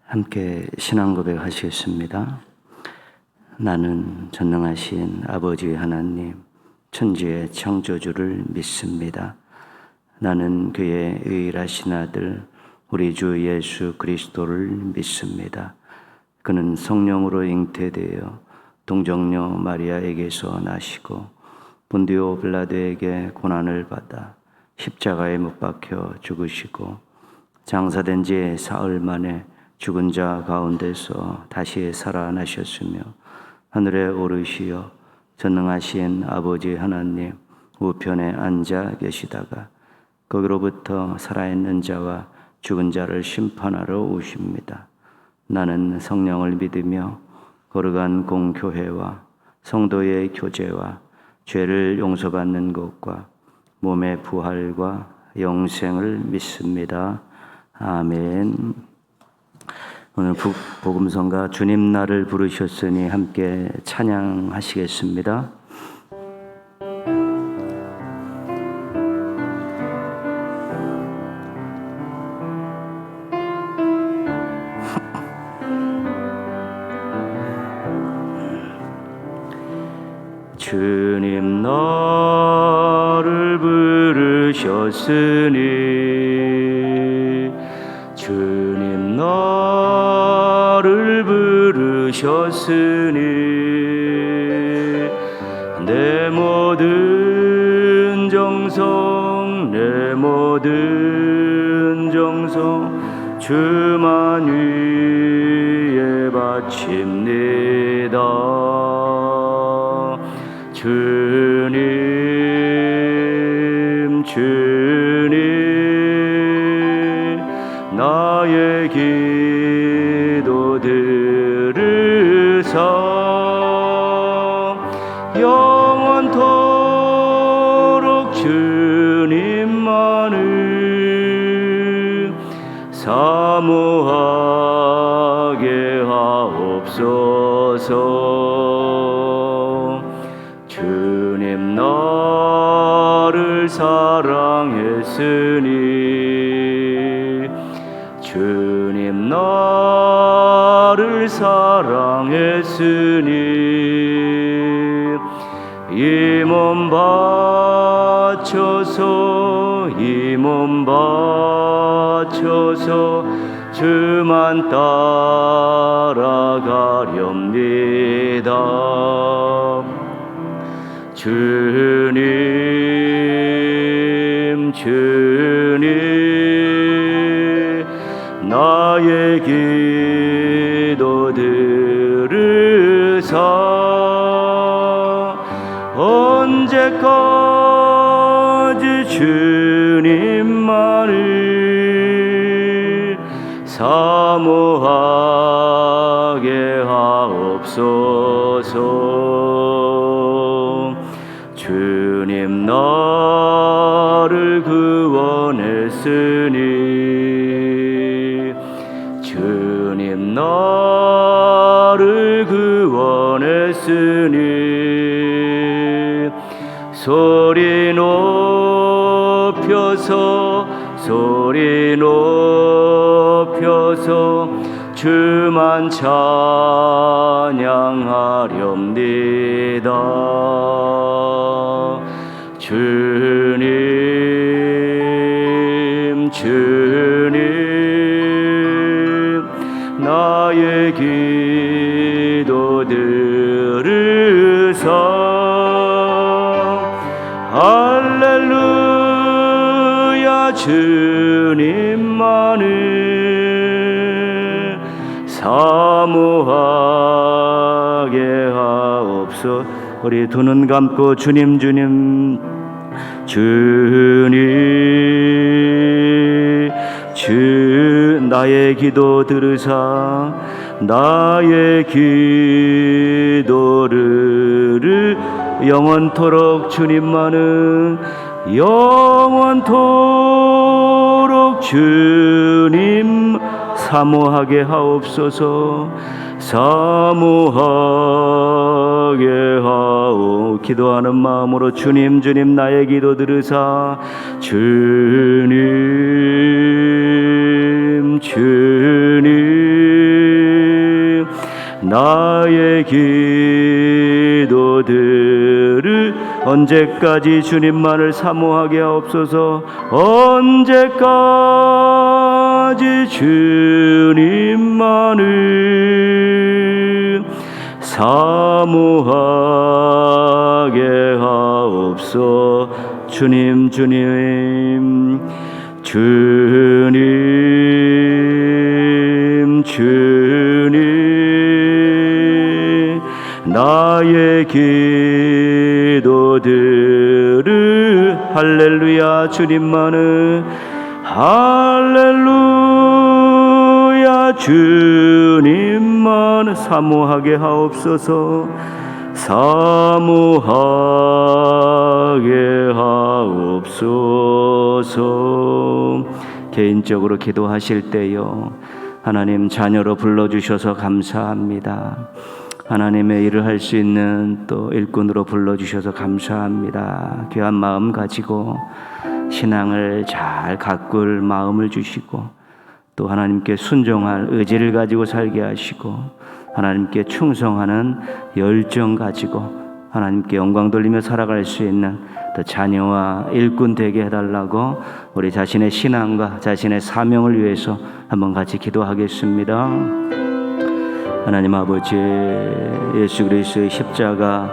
함께 신앙 고백하시겠습니다. 나는 전능하신 아버지 하나님, 천지의 창조주를 믿습니다. 나는 그의 유일하신 아들 우리 주 예수 그리스도를 믿습니다. 그는 성령으로 잉태되어 동정녀 마리아에게서 나시고 본디오 빌라도에게 고난을 받아 십자가에 못 박혀 죽으시고 장사된 지 사흘 만에 죽은 자 가운데서 다시 살아나셨으며 하늘에 오르시어 전능하신 아버지 하나님 우편에 앉아 계시다가 거기로부터 살아있는 자와 죽은 자를 심판하러 오십니다. 나는 성령을 믿으며 거룩한 공교회와 성도의 교제와 죄를 용서받는 것과 몸의 부활과 영생을 믿습니다. 아멘. 오늘 복음성가 주님 나를 부르셨으니 함께 찬양하시겠습니다. 주님 나를 부르셨으니 주님 나를 부르셨으니 내 모든 정성 내 모든 정성 주만 위에 바칩니다. 주님 나의 기도 들으사 영원토록 주님만을 사모하게 하옵소서. 주님 나를 사랑했으니 주님 나를 사랑했으니 이 몸 바쳐서 이 몸 바쳐서 주만 따라가렵니다. 주님 나의 기도 들으사 언제까지 주님만을 사모하게 하옵소서. 주님 나를 구원했으니 주님 나를 구원했으니 소리 높여서 주만 찬양하렵니다. 주님 나의 기도 들으사 할렐루야 주님만을 사모하게 하옵소서. 우리 두 눈 감고 주님 나의 기도 들으사 나의 기도를 영원토록 주님만은 영원토록 주님 사모하게 하옵소서. 사모하게 하오. 기도하는 마음으로 주님 나의 기도 들으사 주님 나의 기도들을 언제까지 주님만을 사모하게 하옵소서. 언제까지 주님만을 사모하게 하옵소서. 주님 주님 주님 주님 나의 기도들을 할렐루야 주님만을 할렐루야 주님만 사모하게 하옵소서. 사모하게 하옵소서. 개인적으로 기도하실 때요, 하나님 자녀로 불러주셔서 감사합니다. 하나님의 일을 할 수 있는 또 일꾼으로 불러주셔서 감사합니다. 귀한 마음 가지고 신앙을 잘 가꿀 마음을 주시고 또 하나님께 순종할 의지를 가지고 살게 하시고 하나님께 충성하는 열정 가지고 하나님께 영광 돌리며 살아갈 수 있는 또 자녀와 일꾼 되게 해달라고 우리 자신의 신앙과 자신의 사명을 위해서 한번 같이 기도하겠습니다. 하나님 아버지, 예수 그리스도의 십자가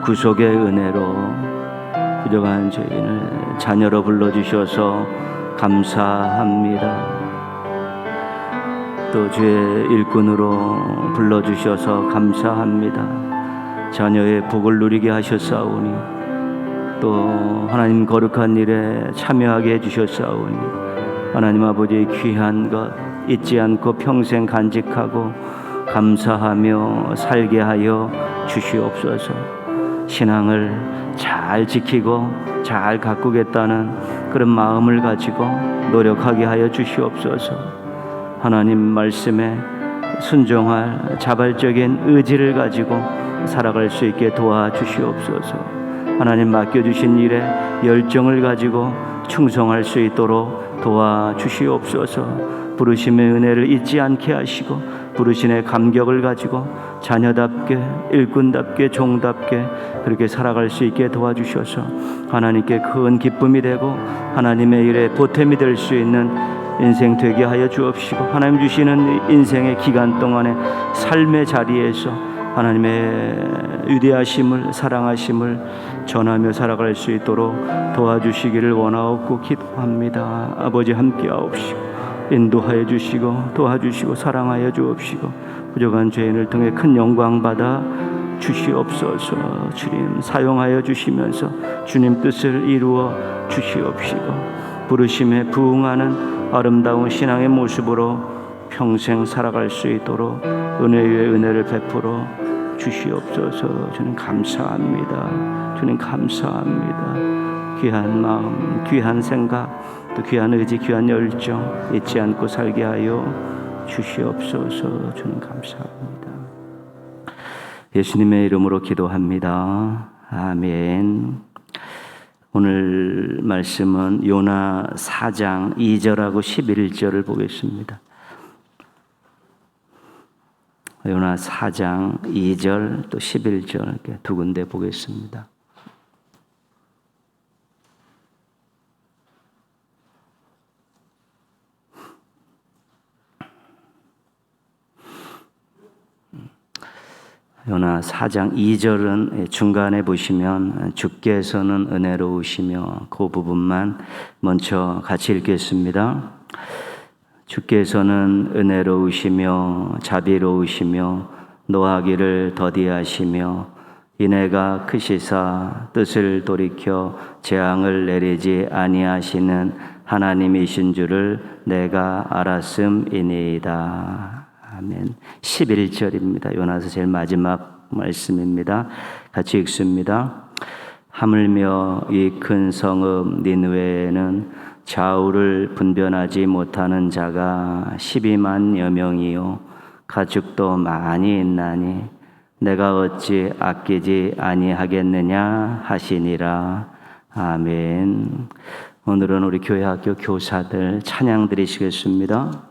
구속의 은혜로 부족한 죄인을 자녀로 불러주셔서 감사합니다. 또 주의 일꾼으로 불러주셔서 감사합니다. 자녀의 복을 누리게 하셨사오니 또 하나님 거룩한 일에 참여하게 해주셨사오니 하나님 아버지의 귀한 것 잊지 않고 평생 간직하고 감사하며 살게 하여 주시옵소서. 신앙을 잘 지키고 잘 가꾸겠다는 그런 마음을 가지고 노력하게 하여 주시옵소서. 하나님 말씀에 순종할 자발적인 의지를 가지고 살아갈 수 있게 도와주시옵소서. 하나님 맡겨주신 일에 열정을 가지고 충성할 수 있도록 도와주시옵소서. 부르심의 은혜를 잊지 않게 하시고 부르심의 감격을 가지고 자녀답게 일꾼답게 종답게 그렇게 살아갈 수 있게 도와주셔서 하나님께 큰 기쁨이 되고 하나님의 일에 보탬이 될 수 있는 인생 되게 하여 주옵시고 하나님 주시는 인생의 기간 동안의 삶의 자리에서 하나님의 위대하심을 사랑하심을 전하며 살아갈 수 있도록 도와주시기를 원하옵고 기도합니다. 아버지 함께하옵시고 인도하여 주시고 도와주시고 사랑하여 주옵시고 부족한 죄인을 통해 큰 영광 받아 주시옵소서. 주님 사용하여 주시면서 주님 뜻을 이루어 주시옵시고 부르심에 부응하는 아름다운 신앙의 모습으로 평생 살아갈 수 있도록 은혜 위에 은혜를 베풀어 주시옵소서. 주님 감사합니다. 주님 감사합니다. 귀한 마음, 귀한 생각, 또 귀한 의지, 귀한 열정 잊지 않고 살게 하여 주시옵소서. 주님 감사합니다. 예수님의 이름으로 기도합니다. 아멘. 오늘 말씀은 요나 4장 2절하고 11절을 보겠습니다. 요나 4장 2절 또 11절 이렇게 두 군데 보겠습니다. 요나 4장 2절은 중간에 보시면 주께서는 은혜로우시며 그 부분만 먼저 같이 읽겠습니다. 주께서는 은혜로우시며 자비로우시며 노하기를 더디하시며 인애가 크시사 뜻을 돌이켜 재앙을 내리지 아니하시는 하나님이신 줄을 내가 알았음이니이다. 아멘. 11절입니다. 요나서 제일 마지막 말씀입니다. 같이 읽습니다. 하물며 이 큰 성읍 니느웨에는 좌우를 분별하지 못하는 자가 12만여 명이요 가축도 많이 있나니 내가 어찌 아끼지 아니하겠느냐 하시니라. 아멘. 오늘은 우리 교회 학교 교사들 찬양 드리시겠습니다.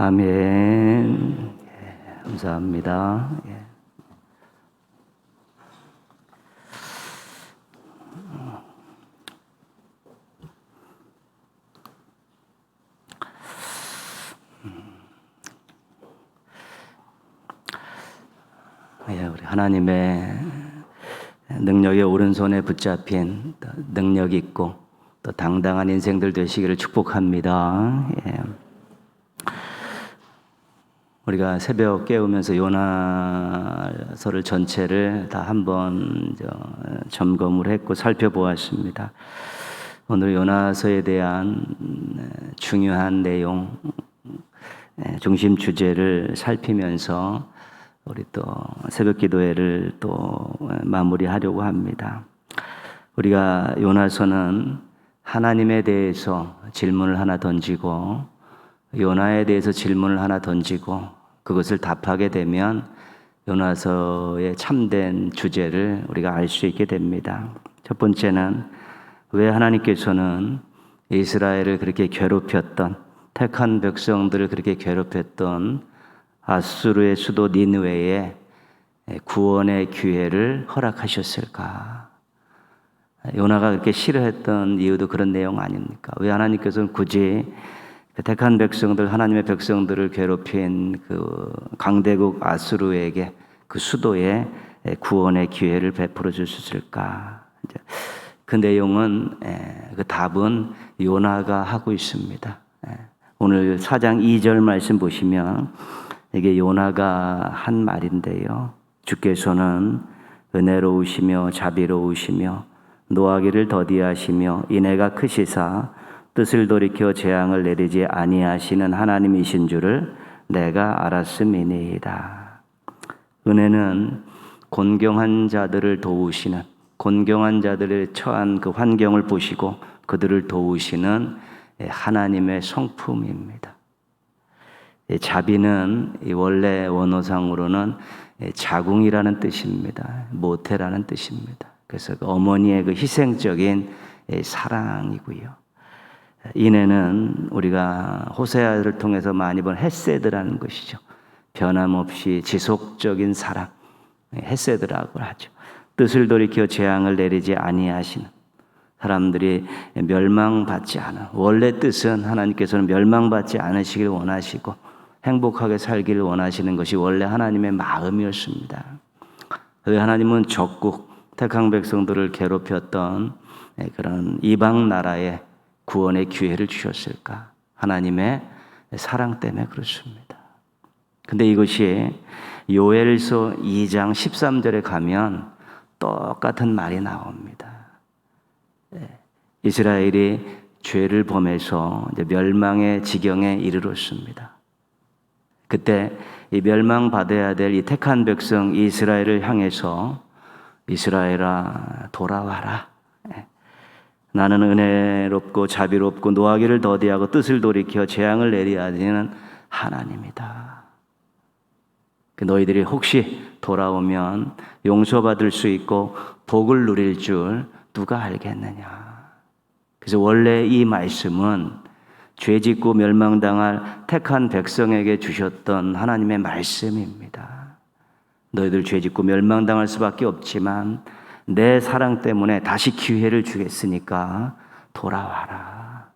아멘. 예, 감사합니다. 예. 예, 우리 하나님의 능력의 오른손에 붙잡힌 능력 있고 또 당당한 인생들 되시기를 축복합니다. 예. 우리가 새벽 깨우면서 요나서를 전체를 다 한번 점검을 했고 살펴보았습니다. 오늘 요나서에 대한 중요한 내용, 중심 주제를 살피면서 우리 또 새벽 기도회를 또 마무리하려고 합니다. 우리가 요나서는 하나님에 대해서 질문을 하나 던지고 요나에 대해서 질문을 하나 던지고 그것을 답하게 되면 요나서의 참된 주제를 우리가 알 수 있게 됩니다. 첫 번째는 왜 하나님께서는 이스라엘을 그렇게 괴롭혔던 택한 백성들을 그렇게 괴롭혔던 아수르의 수도 니느웨에 구원의 기회를 허락하셨을까? 요나가 그렇게 싫어했던 이유도 그런 내용 아닙니까? 왜 하나님께서는 굳이 그 택한 백성들, 하나님의 백성들을 괴롭힌 그 강대국 아수르에게 그 수도에 구원의 기회를 베풀어 주셨을까? 그 내용은 그 답은 요나가 하고 있습니다. 오늘 4장 2절 말씀 보시면 이게 요나가 한 말인데요. 주께서는 은혜로우시며 자비로우시며 노하기를 더디하시며 인애가 크시사 뜻을 돌이켜 재앙을 내리지 아니하시는 하나님이신 줄을 내가 알았음이니이다. 은혜는 곤경한 자들을 도우시는, 곤경한 자들의 처한 그 환경을 보시고 그들을 도우시는 하나님의 성품입니다. 자비는 원래 원어상으로는 자궁이라는 뜻입니다. 모태라는 뜻입니다. 그래서 그 어머니의 그 희생적인 사랑이고요. 인애는 우리가 호세아를 통해서 많이 본 헤세드라는 것이죠. 변함없이 지속적인 사랑, 헤세드라고 하죠. 뜻을 돌이켜 재앙을 내리지 아니하시는, 사람들이 멸망받지 않은, 원래 뜻은 하나님께서는 멸망받지 않으시길 원하시고 행복하게 살기를 원하시는 것이 원래 하나님의 마음이었습니다. 하나님은 적국 택한 백성들을 괴롭혔던 그런 이방 나라에 구원의 기회를 주셨을까? 하나님의 사랑 때문에 그렇습니다. 근데 이것이 요엘서 2장 13절에 가면 똑같은 말이 나옵니다. 이스라엘이 죄를 범해서 이제 멸망의 지경에 이르렀습니다. 그때 이 멸망받아야 될 이 택한 백성 이스라엘을 향해서 이스라엘아 돌아와라. 나는 은혜롭고 자비롭고 노하기를 더디하고 뜻을 돌이켜 재앙을 내리야 하는 하나님이다. 너희들이 혹시 돌아오면 용서받을 수 있고 복을 누릴 줄 누가 알겠느냐. 그래서 원래 이 말씀은 죄짓고 멸망당할 택한 백성에게 주셨던 하나님의 말씀입니다. 너희들 죄짓고 멸망당할 수밖에 없지만 내 사랑 때문에 다시 기회를 주겠으니까 돌아와라.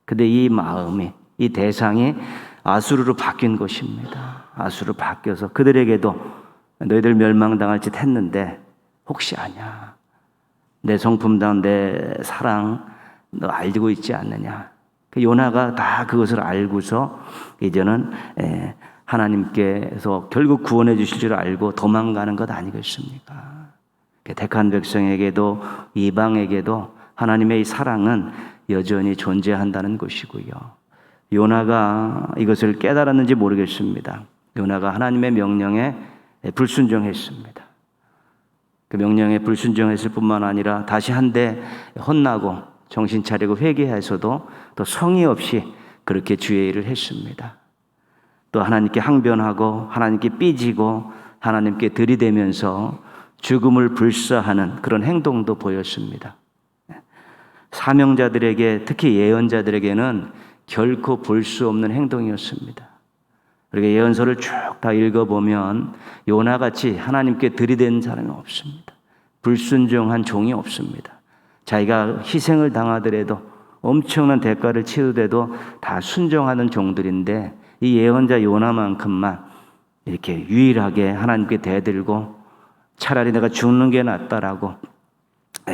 근데 이 마음이, 이 대상이 아수르로 바뀐 것입니다. 아수르로 바뀌어서 그들에게도 너희들 멸망당할 짓 했는데 혹시 아냐, 내 성품당 내 사랑 너 알고 있지 않느냐. 요나가 다 그것을 알고서 이제는 하나님께서 결국 구원해 주실 줄 알고 도망가는 것 아니겠습니까? 택한 백성에게도 이방에게도 하나님의 이 사랑은 여전히 존재한다는 것이고요. 요나가 이것을 깨달았는지 모르겠습니다. 요나가 하나님의 명령에 불순종했습니다. 그 명령에 불순종했을 뿐만 아니라 다시 한데 혼나고 정신 차리고 회개해서도 또 성의 없이 그렇게 주의 일을 했습니다. 또 하나님께 항변하고 하나님께 삐지고 하나님께 들이대면서 죽음을 불사하는 그런 행동도 보였습니다. 사명자들에게, 특히 예언자들에게는 결코 볼 수 없는 행동이었습니다. 우리가 예언서를 쭉 다 읽어보면 요나같이 하나님께 들이댄 사람이 없습니다. 불순종한 종이 없습니다. 자기가 희생을 당하더라도 엄청난 대가를 치르더라도 다 순종하는 종들인데 이 예언자 요나만큼만 이렇게 유일하게 하나님께 대들고 차라리 내가 죽는 게 낫다라고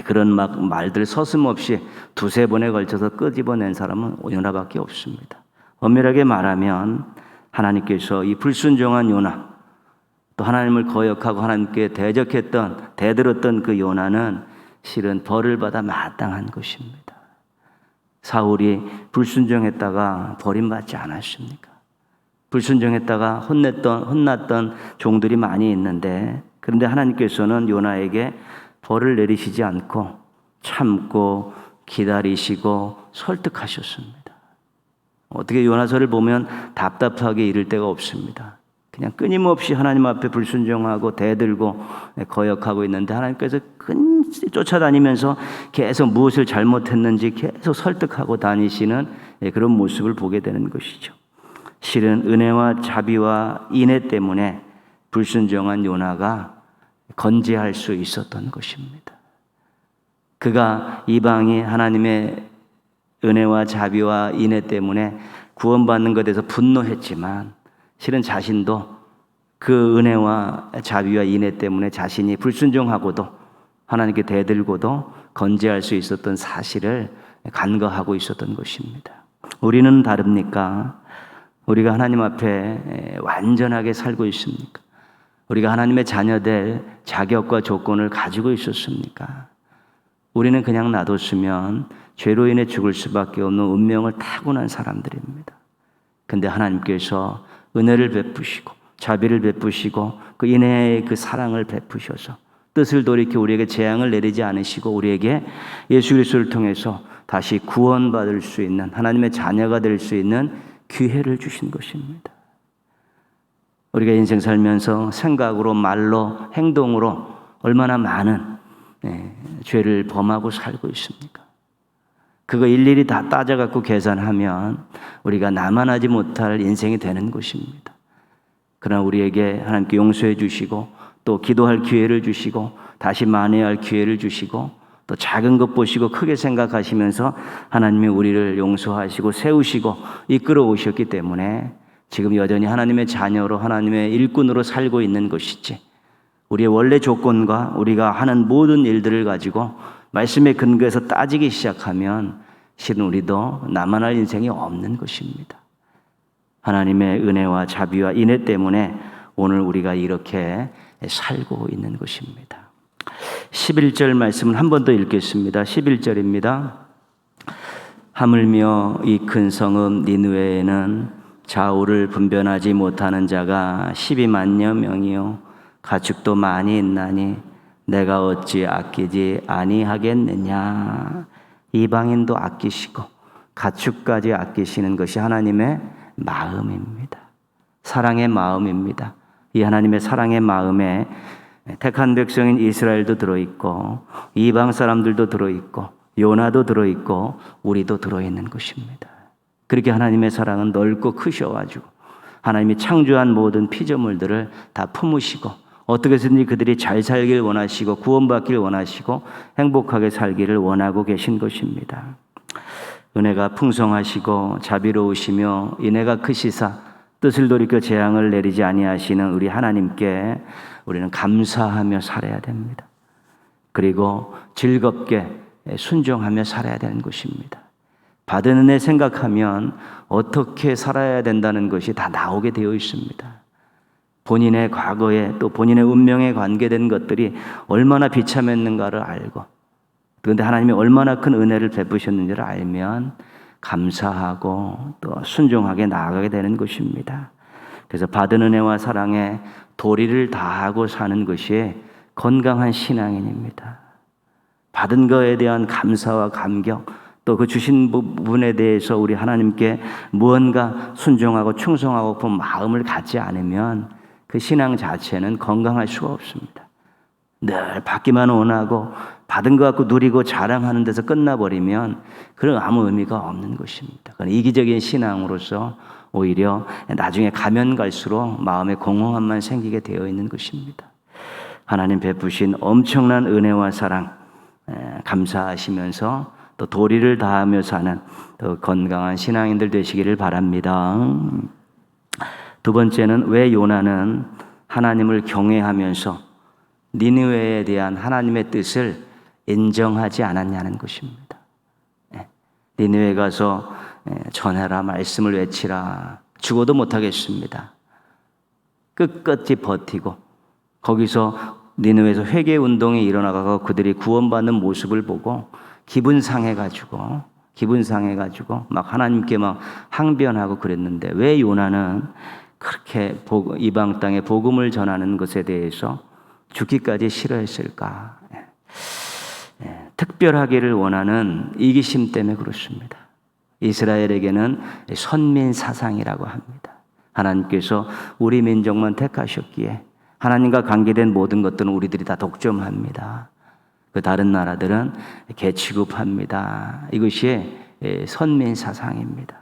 그런 막 말들 서슴없이 두세 번에 걸쳐서 끄집어낸 사람은 요나밖에 없습니다. 엄밀하게 말하면 하나님께서 이 불순종한 요나, 또 하나님을 거역하고 하나님께 대들었던 그 요나는 실은 벌을 받아 마땅한 것입니다. 사울이 불순종했다가 버림받지 않았습니까? 불순종했다가 혼났던 종들이 많이 있는데, 그런데 하나님께서는 요나에게 벌을 내리시지 않고 참고 기다리시고 설득하셨습니다. 어떻게 요나서를 보면 답답하게 이를 데가 없습니다. 그냥 끊임없이 하나님 앞에 불순종하고 대들고 거역하고 있는데 하나님께서 쫓아다니면서 계속 무엇을 잘못했는지 계속 설득하고 다니시는 그런 모습을 보게 되는 것이죠. 실은 은혜와 자비와 인애 때문에 불순종한 요나가 건재할 수 있었던 것입니다. 그가 이방이 하나님의 은혜와 자비와 인애 때문에 구원받는 것에 대해서 분노했지만 실은 자신도 그 은혜와 자비와 인애 때문에 자신이 불순종하고도 하나님께 대들고도 건재할 수 있었던 사실을 간과하고 있었던 것입니다. 우리는 다릅니까? 우리가 하나님 앞에 완전하게 살고 있습니까? 우리가 하나님의 자녀될 자격과 조건을 가지고 있었습니까? 우리는 그냥 놔뒀으면 죄로 인해 죽을 수밖에 없는 운명을 타고난 사람들입니다. 근데 하나님께서 은혜를 베푸시고 자비를 베푸시고 그 인애의 그 사랑을 베푸셔서 뜻을 돌이켜 우리에게 재앙을 내리지 않으시고 우리에게 예수 그리스도를 통해서 다시 구원받을 수 있는 하나님의 자녀가 될 수 있는 기회를 주신 것입니다. 우리가 인생 살면서 생각으로 말로 행동으로 얼마나 많은 죄를 범하고 살고 있습니까? 그거 일일이 다 따져갖고 계산하면 우리가 나만하지 못할 인생이 되는 것입니다. 그러나 우리에게 하나님께 용서해 주시고 또 기도할 기회를 주시고 다시 만회할 기회를 주시고 또 작은 것 보시고 크게 생각하시면서 하나님이 우리를 용서하시고 세우시고 이끌어 오셨기 때문에 지금 여전히 하나님의 자녀로 하나님의 일꾼으로 살고 있는 것이지, 우리의 원래 조건과 우리가 하는 모든 일들을 가지고 말씀의 근거에서 따지기 시작하면 실은 우리도 나만할 인생이 없는 것입니다. 하나님의 은혜와 자비와 인애 때문에 오늘 우리가 이렇게 살고 있는 것입니다. 11절 말씀을 한 번 더 읽겠습니다. 11절입니다. 하물며 이 큰 성읍 니느웨에는 좌우를 분별하지 못하는 자가 12만여 명이요 가축도 많이 있나니 내가 어찌 아끼지 아니하겠느냐. 이방인도 아끼시고 가축까지 아끼시는 것이 하나님의 마음입니다. 사랑의 마음입니다. 이 하나님의 사랑의 마음에 택한 백성인 이스라엘도 들어있고 이방 사람들도 들어있고 요나도 들어있고 우리도 들어있는 것입니다. 그렇게 하나님의 사랑은 넓고 크셔가지고 하나님이 창조한 모든 피조물들을 다 품으시고 어떻게 해서든지 그들이 잘 살길 원하시고 구원받길 원하시고 행복하게 살기를 원하고 계신 것입니다. 은혜가 풍성하시고 자비로우시며 인애가 크시사 뜻을 돌이켜 재앙을 내리지 아니하시는 우리 하나님께 우리는 감사하며 살아야 됩니다. 그리고 즐겁게 순종하며 살아야 되는 것입니다. 받은 은혜 생각하면 어떻게 살아야 된다는 것이 다 나오게 되어 있습니다. 본인의 과거에 또 본인의 운명에 관계된 것들이 얼마나 비참했는가를 알고, 그런데 하나님이 얼마나 큰 은혜를 베푸셨는지를 알면 감사하고 또 순종하게 나아가게 되는 것입니다. 그래서 받은 은혜와 사랑에 도리를 다하고 사는 것이 건강한 신앙인입니다. 받은 것에 대한 감사와 감격, 또 그 주신 부분에 대해서 우리 하나님께 무언가 순종하고 충성하고 그 마음을 갖지 않으면 그 신앙 자체는 건강할 수가 없습니다. 늘 받기만 원하고 받은 것 갖고 누리고 자랑하는 데서 끝나버리면 그런 아무 의미가 없는 것입니다. 그건 이기적인 신앙으로서 오히려 나중에 가면 갈수록 마음에 공허함만 생기게 되어 있는 것입니다. 하나님 베푸신 엄청난 은혜와 사랑 감사하시면서 또 도리를 다하며 사는 더 건강한 신앙인들 되시기를 바랍니다. 두 번째는 왜 요나는 하나님을 경외하면서 니느웨에 대한 하나님의 뜻을 인정하지 않았냐는 것입니다. 니느웨에 가서 전해라, 말씀을 외치라. 죽어도 못하겠습니다. 끝까지 버티고 거기서 니느웨에서 회개 운동이 일어나가고 그들이 구원받는 모습을 보고 기분 상해가지고 막 하나님께 막 항변하고 그랬는데 왜 요나는 그렇게 이방 땅에 복음을 전하는 것에 대해서 죽기까지 싫어했을까? 특별하기를 원하는 이기심 때문에 그렇습니다. 이스라엘에게는 선민 사상이라고 합니다. 하나님께서 우리 민족만 택하셨기에 하나님과 관계된 모든 것들은 우리들이 다 독점합니다. 그 다른 나라들은 개취급합니다. 이것이 선민 사상입니다.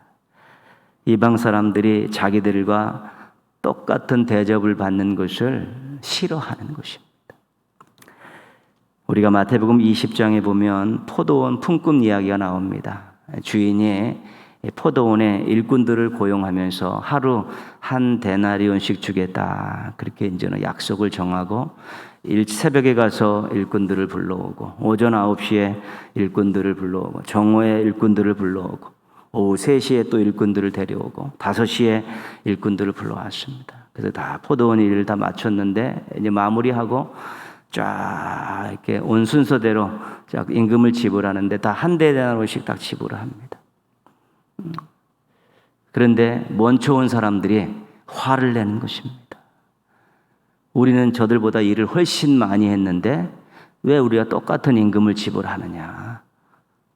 이방 사람들이 자기들과 똑같은 대접을 받는 것을 싫어하는 것입니다. 우리가 마태복음 20장에 보면 포도원 품꾼 이야기가 나옵니다. 주인이 포도원에 일꾼들을 고용하면서 하루 한 데나리온씩 주겠다. 그렇게 이제는 약속을 정하고 새벽에 가서 일꾼들을 불러오고 오전 9시에 일꾼들을 불러오고 정오에 일꾼들을 불러오고 오후 3시에 또 일꾼들을 데려오고 5시에 일꾼들을 불러왔습니다. 그래서 다 포도원 일을 다 마쳤는데 이제 마무리하고 쫙 이렇게 온 순서대로 쫙 임금을 지불하는데 다 한 데나리온씩 딱 지불을 합니다. 그런데 먼저 온 사람들이 화를 내는 것입니다. 우리는 저들보다 일을 훨씬 많이 했는데 왜 우리가 똑같은 임금을 지불하느냐?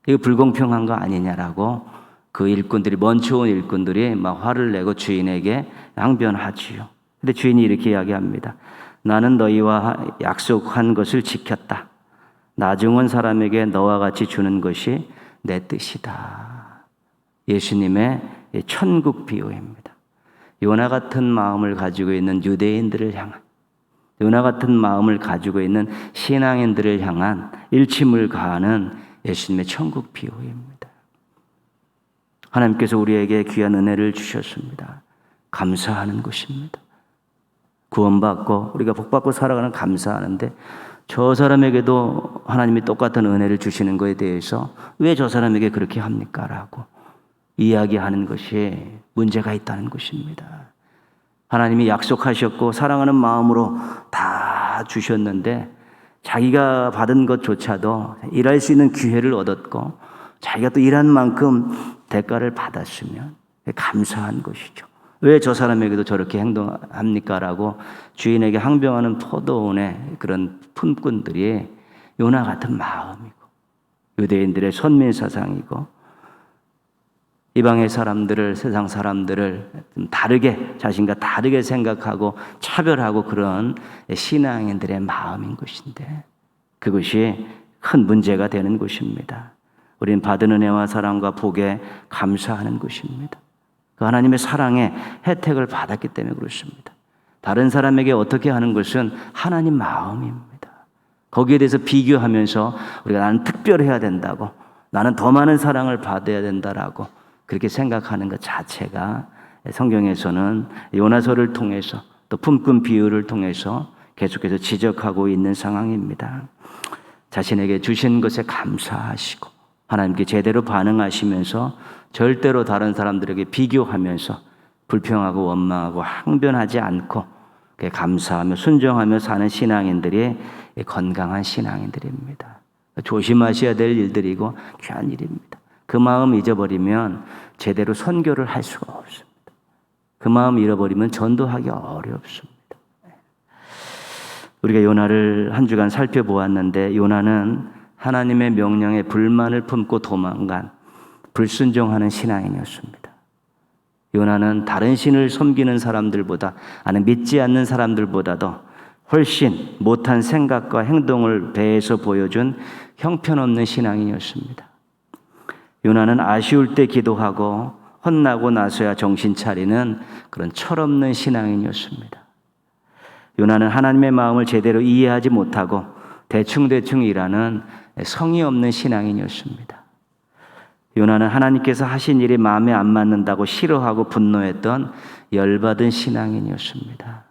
이거 불공평한 거 아니냐라고 그 일꾼들이 먼저 온 일꾼들이 막 화를 내고 주인에게 항변하지요. 근데 주인이 이렇게 이야기합니다. 나는 너희와 약속한 것을 지켰다. 나중 온 사람에게 너와 같이 주는 것이 내 뜻이다. 예수님의 천국 비유입니다. 요나 같은 마음을 가지고 있는 유대인들을 향한, 요나 같은 마음을 가지고 있는 신앙인들을 향한 일침을 가하는 예수님의 천국 비유입니다. 하나님께서 우리에게 귀한 은혜를 주셨습니다. 감사하는 것입니다. 구원받고 우리가 복받고 살아가는 감사하는데 저 사람에게도 하나님이 똑같은 은혜를 주시는 것에 대해서 왜 저 사람에게 그렇게 합니까? 라고 이야기하는 것이 문제가 있다는 것입니다. 하나님이 약속하셨고 사랑하는 마음으로 다 주셨는데 자기가 받은 것조차도 일할 수 있는 기회를 얻었고 자기가 또 일한 만큼 대가를 받았으면 감사한 것이죠. 왜 저 사람에게도 저렇게 행동합니까? 라고 주인에게 항변하는 포도원의 그런 품꾼들이 요나 같은 마음이고 유대인들의 선민사상이고 이방의 사람들을, 세상 사람들을 좀 다르게, 자신과 다르게 생각하고 차별하고 그런 신앙인들의 마음인 것인데 그것이 큰 문제가 되는 것입니다. 우리는 받은 은혜와 사랑과 복에 감사하는 것입니다. 그 하나님의 사랑의 혜택을 받았기 때문에 그렇습니다. 다른 사람에게 어떻게 하는 것은 하나님 마음입니다. 거기에 대해서 비교하면서 우리가 나는 특별해야 된다고, 나는 더 많은 사랑을 받아야 된다라고 그렇게 생각하는 것 자체가 성경에서는 요나서를 통해서 또 품꾼 비유를 통해서 계속해서 지적하고 있는 상황입니다. 자신에게 주신 것에 감사하시고 하나님께 제대로 반응하시면서 절대로 다른 사람들에게 비교하면서 불평하고 원망하고 항변하지 않고 감사하며 순종하며 사는 신앙인들이 건강한 신앙인들입니다. 조심하셔야 될 일들이고 귀한 일입니다. 그 마음 잊어버리면 제대로 선교를 할 수가 없습니다. 그 마음 잃어버리면 전도하기 어렵습니다. 우리가 요나를 한 주간 살펴보았는데 요나는 하나님의 명령에 불만을 품고 도망간 불순종하는 신앙인이었습니다. 요나는 다른 신을 섬기는 사람들보다, 아니 믿지 않는 사람들보다도 훨씬 못한 생각과 행동을 배에서 보여준 형편없는 신앙인이었습니다. 요나는 아쉬울 때 기도하고 혼나고 나서야 정신 차리는 그런 철없는 신앙인이었습니다. 요나는 하나님의 마음을 제대로 이해하지 못하고 대충대충 일하는 성의 없는 신앙인이었습니다. 요나는 하나님께서 하신 일이 마음에 안 맞는다고 싫어하고 분노했던 열받은 신앙인이었습니다.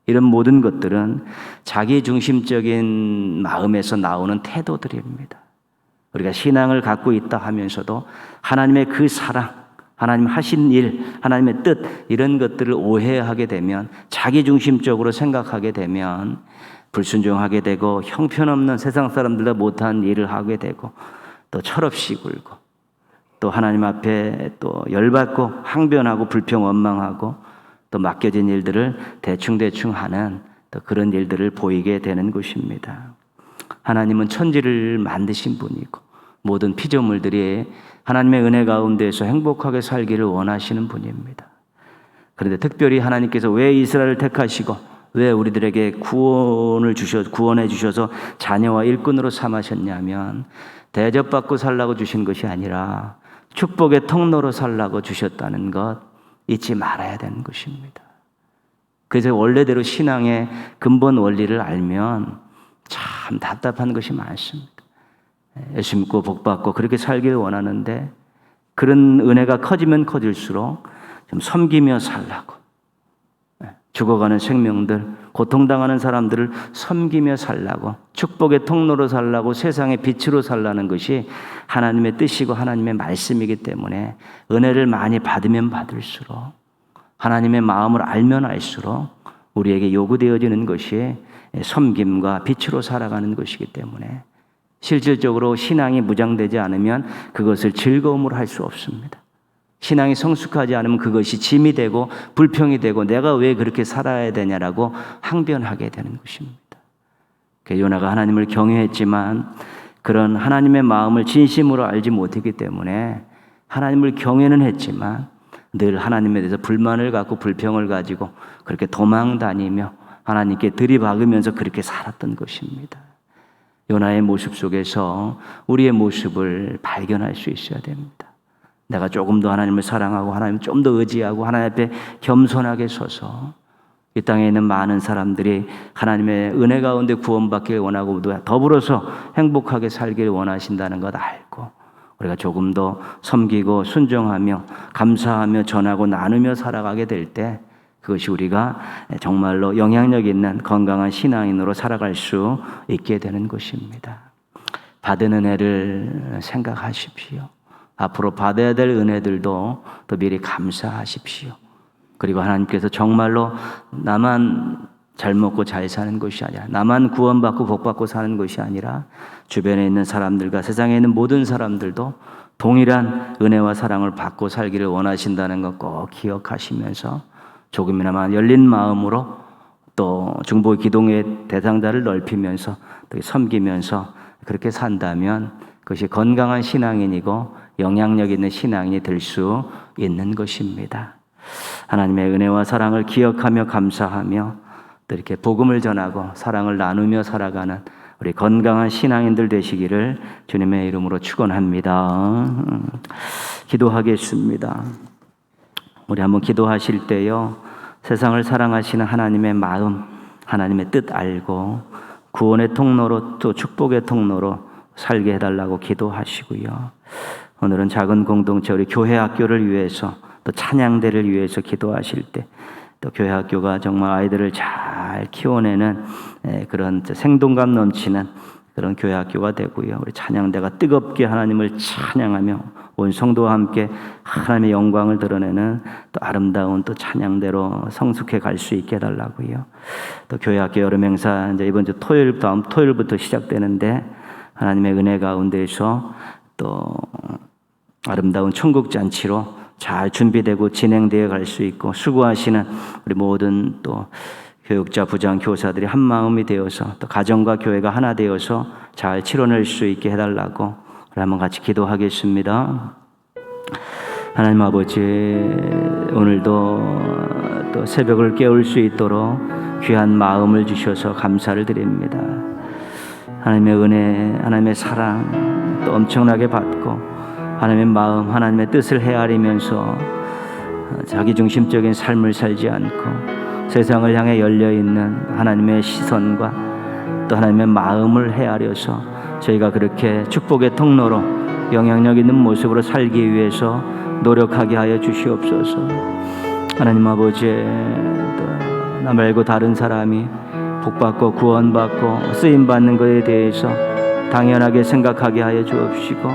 이런 모든 것들은 자기중심적인 마음에서 나오는 태도들입니다. 우리가 신앙을 갖고 있다 하면서도 하나님의 그 사랑, 하나님 하신 일, 하나님의 뜻 이런 것들을 오해하게 되면 자기중심적으로 생각하게 되면 불순종하게 되고 형편없는 세상 사람들과 못한 일을 하게 되고 또 철없이 굴고 또 하나님 앞에 또 열받고 항변하고 불평 원망하고 또 맡겨진 일들을 대충대충 하는 또 그런 일들을 보이게 되는 것입니다. 하나님은 천지를 만드신 분이고 모든 피조물들이 하나님의 은혜 가운데서 행복하게 살기를 원하시는 분입니다. 그런데 특별히 하나님께서 왜 이스라엘을 택하시고 왜 우리들에게 구원해 주셔서 자녀와 일꾼으로 삼으셨냐면 대접받고 살라고 주신 것이 아니라 축복의 통로로 살라고 주셨다는 것 잊지 말아야 되는 것입니다. 그래서 원래대로 신앙의 근본 원리를 알면 참 답답한 것이 많습니다. 예수 믿고 복 받고 그렇게 살기를 원하는데 그런 은혜가 커지면 커질수록 좀 섬기며 살라고 죽어가는 생명들, 고통당하는 사람들을 섬기며 살라고 축복의 통로로 살라고 세상의 빛으로 살라는 것이 하나님의 뜻이고 하나님의 말씀이기 때문에 은혜를 많이 받으면 받을수록 하나님의 마음을 알면 알수록 우리에게 요구되어지는 것이 섬김과 빛으로 살아가는 것이기 때문에 실질적으로 신앙이 무장되지 않으면 그것을 즐거움으로 할 수 없습니다. 신앙이 성숙하지 않으면 그것이 짐이 되고 불평이 되고 내가 왜 그렇게 살아야 되냐라고 항변하게 되는 것입니다. 요나가 하나님을 경외했지만 그런 하나님의 마음을 진심으로 알지 못했기 때문에 하나님을 경외는 했지만 늘 하나님에 대해서 불만을 갖고 불평을 가지고 그렇게 도망 다니며 하나님께 들이박으면서 그렇게 살았던 것입니다. 요나의 모습 속에서 우리의 모습을 발견할 수 있어야 됩니다. 내가 조금 더 하나님을 사랑하고 하나님을 좀 더 의지하고 하나님 앞에 겸손하게 서서 이 땅에 있는 많은 사람들이 하나님의 은혜 가운데 구원받기를 원하고 더불어서 행복하게 살기를 원하신다는 것 알고 우리가 조금 더 섬기고 순종하며 감사하며 전하고 나누며 살아가게 될 때 그것이 우리가 정말로 영향력 있는 건강한 신앙인으로 살아갈 수 있게 되는 것입니다. 받은 은혜를 생각하십시오. 앞으로 받아야 될 은혜들도 또 미리 감사하십시오. 그리고 하나님께서 정말로 나만 잘 먹고 잘 사는 것이 아니라 나만 구원받고 복받고 사는 것이 아니라 주변에 있는 사람들과 세상에 있는 모든 사람들도 동일한 은혜와 사랑을 받고 살기를 원하신다는 것 꼭 기억하시면서 조금이나마 열린 마음으로 또 중보 기도의 대상자를 넓히면서 또 섬기면서 그렇게 산다면 그것이 건강한 신앙인이고 영향력 있는 신앙인이 될 수 있는 것입니다. 하나님의 은혜와 사랑을 기억하며 감사하며 또 이렇게 복음을 전하고 사랑을 나누며 살아가는 우리 건강한 신앙인들 되시기를 주님의 이름으로 축원합니다. 기도하겠습니다. 우리 한번 기도하실 때요, 세상을 사랑하시는 하나님의 마음, 하나님의 뜻 알고 구원의 통로로 또 축복의 통로로 살게 해달라고 기도하시고요. 오늘은 작은 공동체 우리 교회 학교를 위해서 또 찬양대를 위해서 기도하실 때 또 교회 학교가 정말 아이들을 잘 키워내는 그런 생동감 넘치는 그런 교회 학교가 되고요. 우리 찬양대가 뜨겁게 하나님을 찬양하며 온 성도와 함께 하나님의 영광을 드러내는 또 아름다운 또 찬양대로 성숙해 갈 수 있게 해달라고요. 또 교회 학교 여름 행사 이제 이번 주 다음 토요일부터 시작되는데 하나님의 은혜 가운데서 또 아름다운 천국 잔치로 잘 준비되고 진행되어 갈 수 있고 수고하시는 우리 모든 또 교육자, 부장, 교사들이 한 마음이 되어서 또 가정과 교회가 하나 되어서 잘 치러낼 수 있게 해달라고 우리 한번 같이 기도하겠습니다. 하나님 아버지, 오늘도 또 새벽을 깨울 수 있도록 귀한 마음을 주셔서 감사를 드립니다. 하나님의 은혜, 하나님의 사랑 또 엄청나게 받고 하나님의 마음, 하나님의 뜻을 헤아리면서 자기중심적인 삶을 살지 않고 세상을 향해 열려있는 하나님의 시선과 또 하나님의 마음을 헤아려서 저희가 그렇게 축복의 통로로 영향력 있는 모습으로 살기 위해서 노력하게 하여 주시옵소서. 하나님 아버지, 나 말고 다른 사람이 복받고 구원받고 쓰임받는 것에 대해서 당연하게 생각하게 하여 주옵시고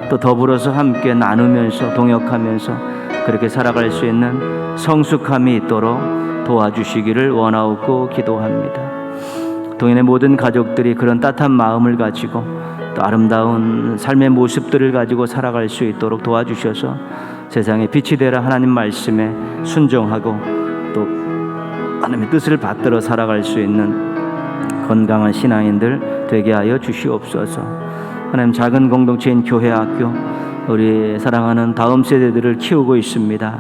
또 더불어서 함께 나누면서 동역하면서 그렇게 살아갈 수 있는 성숙함이 있도록 도와주시기를 원하옵고 기도합니다. 동인의 모든 가족들이 그런 따뜻한 마음을 가지고 또 아름다운 삶의 모습들을 가지고 살아갈 수 있도록 도와주셔서 세상에 빛이 되라 하나님 말씀에 순종하고 또 하나님의 뜻을 받들어 살아갈 수 있는 건강한 신앙인들 되게 하여 주시옵소서. 하나님, 작은 공동체인 교회 학교 우리 사랑하는 다음 세대들을 키우고 있습니다.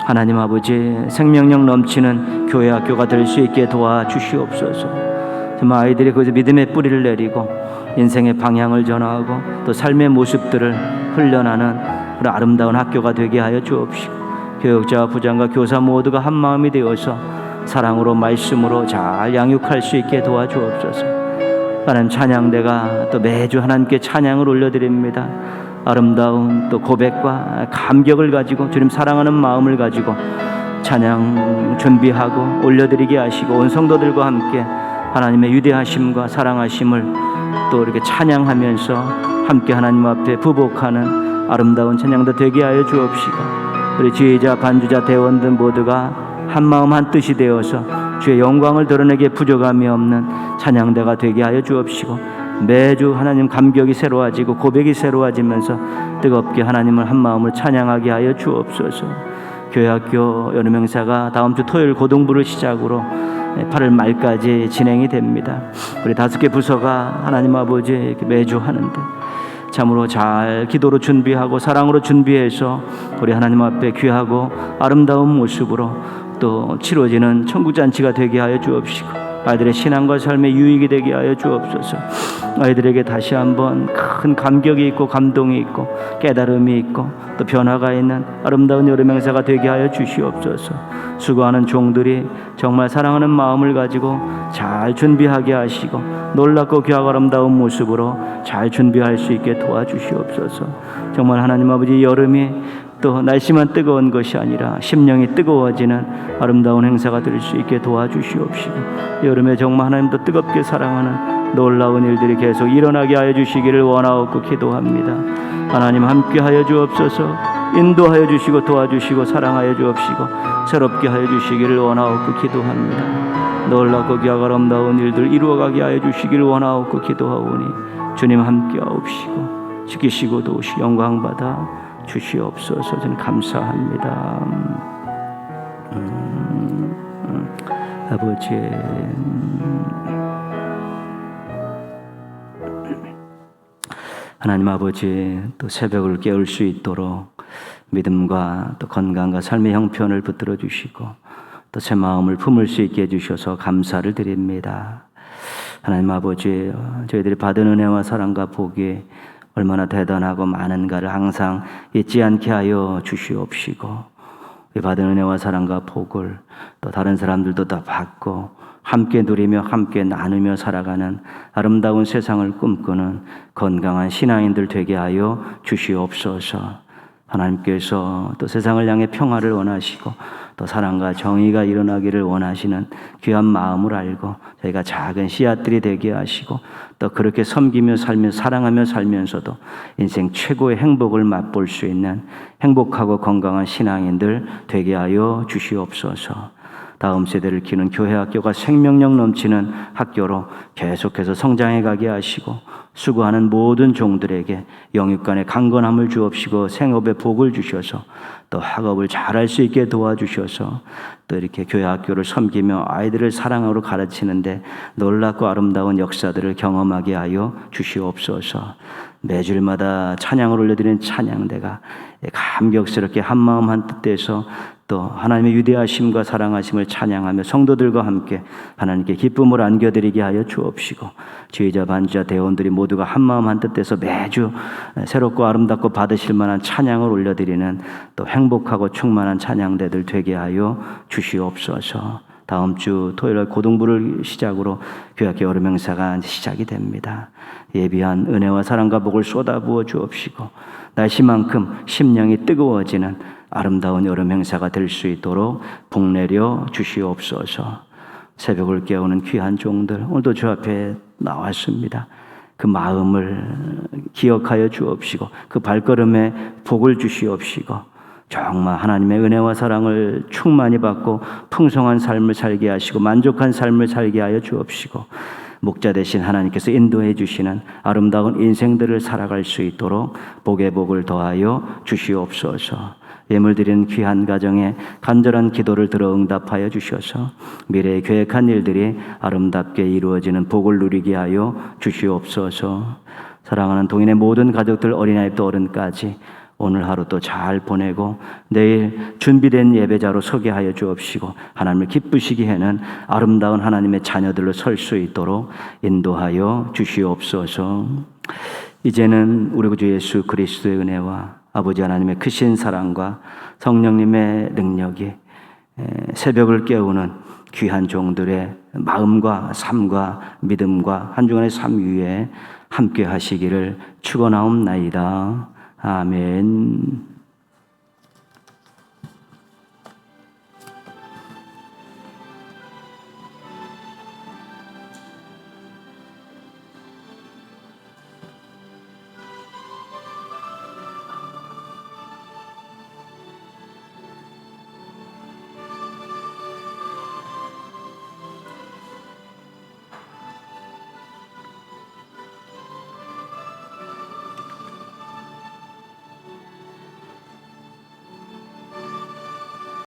하나님 아버지, 생명력 넘치는 교회 학교가 될 수 있게 도와주시옵소서. 정말 아이들이 그 믿음의 뿌리를 내리고 인생의 방향을 전하고 또 삶의 모습들을 훈련하는 그런 아름다운 학교가 되게 하여 주옵시고 교육자와 부장과 교사 모두가 한 마음이 되어서 사랑으로 말씀으로 잘 양육할 수 있게 도와주옵소서. 하나님, 찬양대가 또 매주 하나님께 찬양을 올려드립니다. 아름다운 또 고백과 감격을 가지고 주님 사랑하는 마음을 가지고 찬양 준비하고 올려드리게 하시고 온 성도들과 함께 하나님의 위대하심과 사랑하심을 또 이렇게 찬양하면서 함께 하나님 앞에 부복하는 아름다운 찬양도 되게 하여 주옵시고 우리 지휘자, 반주자, 대원들 모두가 한 마음 한 뜻이 되어서 주의 영광을 드러내기에 부족함이 없는 찬양대가 되게 하여 주옵시고 매주 하나님 감격이 새로워지고 고백이 새로워지면서 뜨겁게 하나님을 한 마음을 찬양하게 하여 주옵소서. 교회학교 여름행사가 다음 주 토요일 고등부를 시작으로 8월 말까지 진행이 됩니다. 우리 5개 부서가 하나님 아버지 이렇게 매주 하는데 참으로 잘 기도로 준비하고 사랑으로 준비해서 우리 하나님 앞에 귀하고 아름다운 모습으로 또 치러지는 천국잔치가 되게 하여 주옵시고 아이들의 신앙과 삶의 유익이 되게 하여 주옵소서. 아이들에게 다시 한번 큰 감격이 있고 감동이 있고 깨달음이 있고 또 변화가 있는 아름다운 여름 행사가 되게 하여 주시옵소서. 수고하는 종들이 정말 사랑하는 마음을 가지고 잘 준비하게 하시고 놀랍고 귀하고 아름다운 모습으로 잘 준비할 수 있게 도와주시옵소서. 정말 하나님 아버지, 여름이 또 날씨만 뜨거운 것이 아니라 심령이 뜨거워지는 아름다운 행사가 될 수 있게 도와주시옵시고 여름에 정말 하나님도 뜨겁게 사랑하는 놀라운 일들이 계속 일어나게 하여 주시기를 원하옵고 기도합니다. 하나님 함께 하여 주옵소서. 인도하여 주시고 도와주시고 사랑하여 주옵시고 새롭게 하여 주시기를 원하옵고 기도합니다. 놀랍고 귀하고 아름다운 일들 이루어가게 하여 주시기를 원하옵고 기도하오니 주님 함께 하옵시고 지키시고 도우시 영광받아 주시옵소서. 저는 감사합니다. 아버지, 하나님 아버지, 또 새벽을 깨울 수 있도록 믿음과 또 건강과 삶의 형편을 붙들어 주시고 또 새 마음을 품을 수 있게 해주셔서 감사를 드립니다. 하나님 아버지, 저희들이 받은 은혜와 사랑과 복이 얼마나 대단하고 많은가를 항상 잊지 않게 하여 주시옵시고 받은 은혜와 사랑과 복을 또 다른 사람들도 다 받고 함께 누리며 함께 나누며 살아가는 아름다운 세상을 꿈꾸는 건강한 신앙인들 되게 하여 주시옵소서. 하나님께서 또 세상을 향해 평화를 원하시고 또 사랑과 정의가 일어나기를 원하시는 귀한 마음을 알고 저희가 작은 씨앗들이 되게 하시고 또 그렇게 섬기며 살며 사랑하며 살면서도 인생 최고의 행복을 맛볼 수 있는 행복하고 건강한 신앙인들 되게 하여 주시옵소서. 다음 세대를 키우는 교회 학교가 생명력 넘치는 학교로 계속해서 성장해 가게 하시고 수고하는 모든 종들에게 영육간의 강건함을 주옵시고 생업의 복을 주셔서 또 학업을 잘할 수 있게 도와주셔서 또 이렇게 교회 학교를 섬기며 아이들을 사랑으로 가르치는데 놀랍고 아름다운 역사들을 경험하게 하여 주시옵소서. 매주일마다 찬양을 올려드리는 찬양대가 감격스럽게 한마음 한뜻 돼서 또 하나님의 위대하심과 사랑하심을 찬양하며 성도들과 함께 하나님께 기쁨을 안겨드리게 하여 주옵시고, 지휘자 반주자 대원들이 모두가 한마음 한뜻돼서 매주 새롭고 아름답고 받으실 만한 찬양을 올려드리는 또 행복하고 충만한 찬양대들 되게 하여 주시옵소서. 다음 주 토요일 고등부를 시작으로 교회학교 여름 행사가 시작이 됩니다. 예비한 은혜와 사랑과 복을 쏟아부어 주옵시고, 날씨만큼 심령이 뜨거워지는 아름다운 여름 행사가 될 수 있도록 복내려 주시옵소서. 새벽을 깨우는 귀한 종들, 오늘도 주 앞에 나왔습니다. 그 마음을 기억하여 주옵시고, 그 발걸음에 복을 주시옵시고, 정말 하나님의 은혜와 사랑을 충만히 받고 풍성한 삶을 살게 하시고 만족한 삶을 살게 하여 주옵시고, 목자 되신 하나님께서 인도해 주시는 아름다운 인생들을 살아갈 수 있도록 복의 복을 더하여 주시옵소서. 예물 드리는 귀한 가정에 간절한 기도를 들어 응답하여 주셔서 미래에 계획한 일들이 아름답게 이루어지는 복을 누리게 하여 주시옵소서. 사랑하는 동인의 모든 가족들, 어린아이부터 어른까지 오늘 하루 또 잘 보내고 내일 준비된 예배자로 서게 하여 주옵시고, 하나님을 기쁘시게 하는 아름다운 하나님의 자녀들로 설 수 있도록 인도하여 주시옵소서. 이제는 우리 구주 예수 그리스도의 은혜와 아버지 하나님의 크신 사랑과 성령님의 능력이 새벽을 깨우는 귀한 종들의 마음과 삶과 믿음과 한 주간의 삶 위에 함께 하시기를 축원하옵나이다. 아멘.